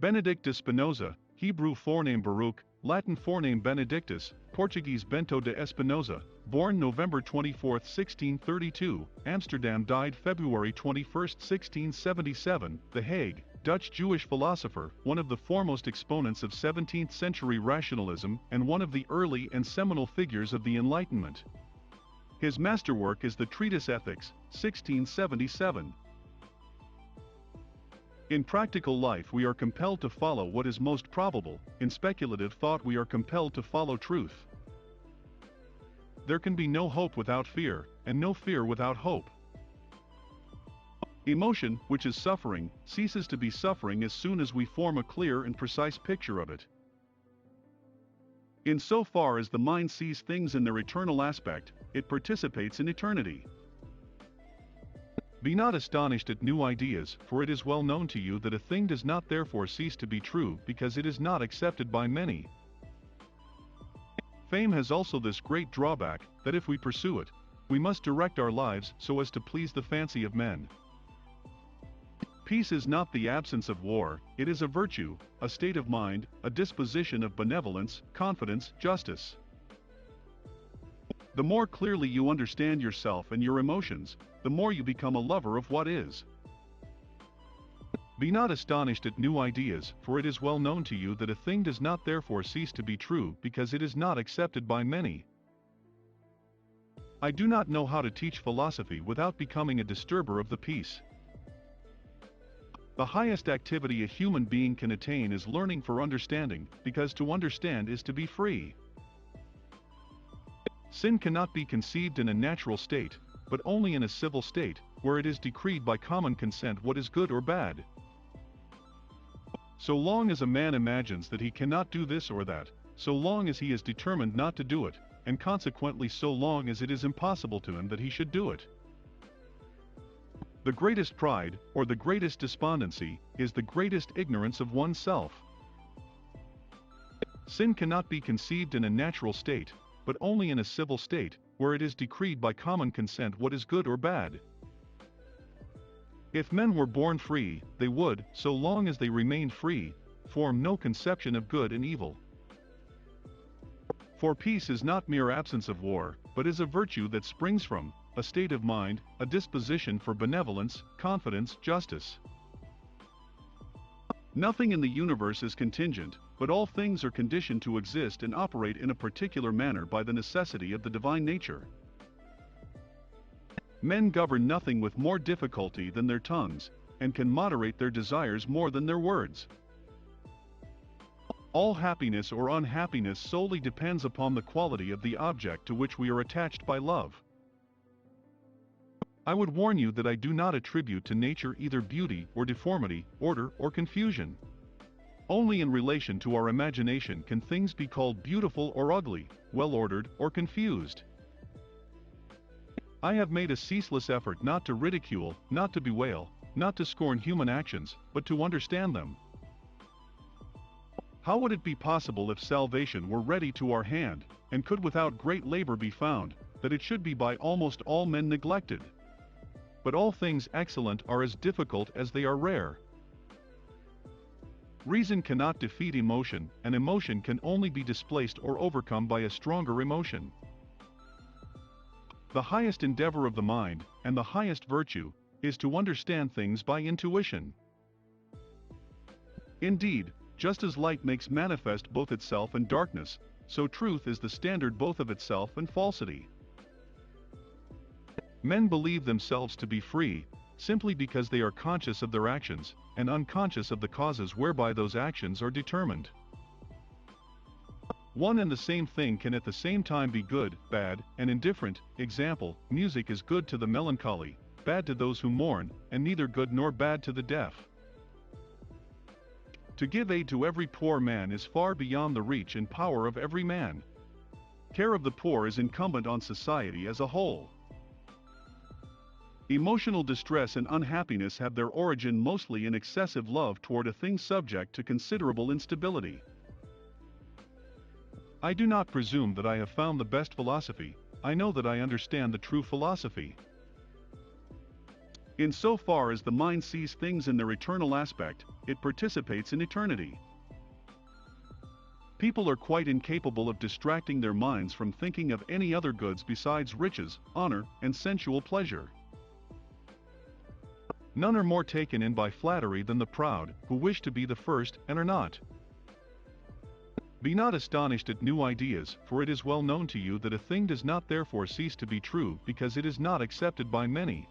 Benedict de Spinoza, Hebrew forename Baruch, Latin forename Benedictus, Portuguese Bento de Espinosa, born November 24, 1632, Amsterdam, died February 21, 1677, The Hague, Dutch Jewish philosopher, one of the foremost exponents of 17th-century rationalism and one of the early and seminal figures of the Enlightenment. His masterwork is the treatise Ethics, 1677. In practical life we are compelled to follow what is most probable, in speculative thought we are compelled to follow truth. There can be no hope without fear, and no fear without hope. Emotion, which is suffering, ceases to be suffering as soon as we form a clear and precise picture of it. In so far as the mind sees things in their eternal aspect, it participates in eternity. Be not astonished at new ideas, for it is well known to you that a thing does not therefore cease to be true because it is not accepted by many. Fame has also this great drawback, that if we pursue it, we must direct our lives so as to please the fancy of men. Peace is not the absence of war, it is a virtue, a state of mind, a disposition of benevolence, confidence, justice. The more clearly you understand yourself and your emotions, the more you become a lover of what is. Be not astonished at new ideas, for it is well known to you that a thing does not therefore cease to be true because it is not accepted by many. I do not know how to teach philosophy without becoming a disturber of the peace. The highest activity a human being can attain is learning for understanding, because to understand is to be free. Sin cannot be conceived in a natural state, but only in a civil state, where it is decreed by common consent what is good or bad. So long as a man imagines that he cannot do this or that, so long as he is determined not to do it, and consequently so long as it is impossible to him that he should do it. The greatest pride, or the greatest despondency, is the greatest ignorance of oneself. Sin cannot be conceived in a natural state, but only in a civil state, where it is decreed by common consent what is good or bad. If men were born free, they would, so long as they remained free, form no conception of good and evil. For peace is not mere absence of war, but is a virtue that springs from a state of mind, a disposition for benevolence, confidence, justice. Nothing in the universe is contingent, but all things are conditioned to exist and operate in a particular manner by the necessity of the divine nature. Men govern nothing with more difficulty than their tongues, and can moderate their desires more than their words. All happiness or unhappiness solely depends upon the quality of the object to which we are attached by love. I would warn you that I do not attribute to nature either beauty or deformity, order or confusion. Only in relation to our imagination can things be called beautiful or ugly, well-ordered or confused. I have made a ceaseless effort not to ridicule, not to bewail, not to scorn human actions, but to understand them. How would it be possible if salvation were ready to our hand, and could without great labor be found, that it should be by almost all men neglected? But all things excellent are as difficult as they are rare. Reason cannot defeat emotion, and emotion can only be displaced or overcome by a stronger emotion. The highest endeavor of the mind, and the highest virtue, is to understand things by intuition. Indeed, just as light makes manifest both itself and darkness, so truth is the standard both of itself and falsity. Men believe themselves to be free, simply because they are conscious of their actions, and unconscious of the causes whereby those actions are determined. One and the same thing can at the same time be good, bad, and indifferent. Example, music is good to the melancholy, bad to those who mourn, and neither good nor bad to the deaf. To give aid to every poor man is far beyond the reach and power of every man. Care of the poor is incumbent on society as a whole. Emotional distress and unhappiness have their origin mostly in excessive love toward a thing subject to considerable instability. I do not presume that I have found the best philosophy, I know that I understand the true philosophy. In so far as the mind sees things in their eternal aspect, it participates in eternity. People are quite incapable of distracting their minds from thinking of any other goods besides riches, honor, and sensual pleasure. None are more taken in by flattery than the proud, who wish to be the first and are not. Be not astonished at new ideas, for it is well known to you that a thing does not therefore cease to be true because it is not accepted by many.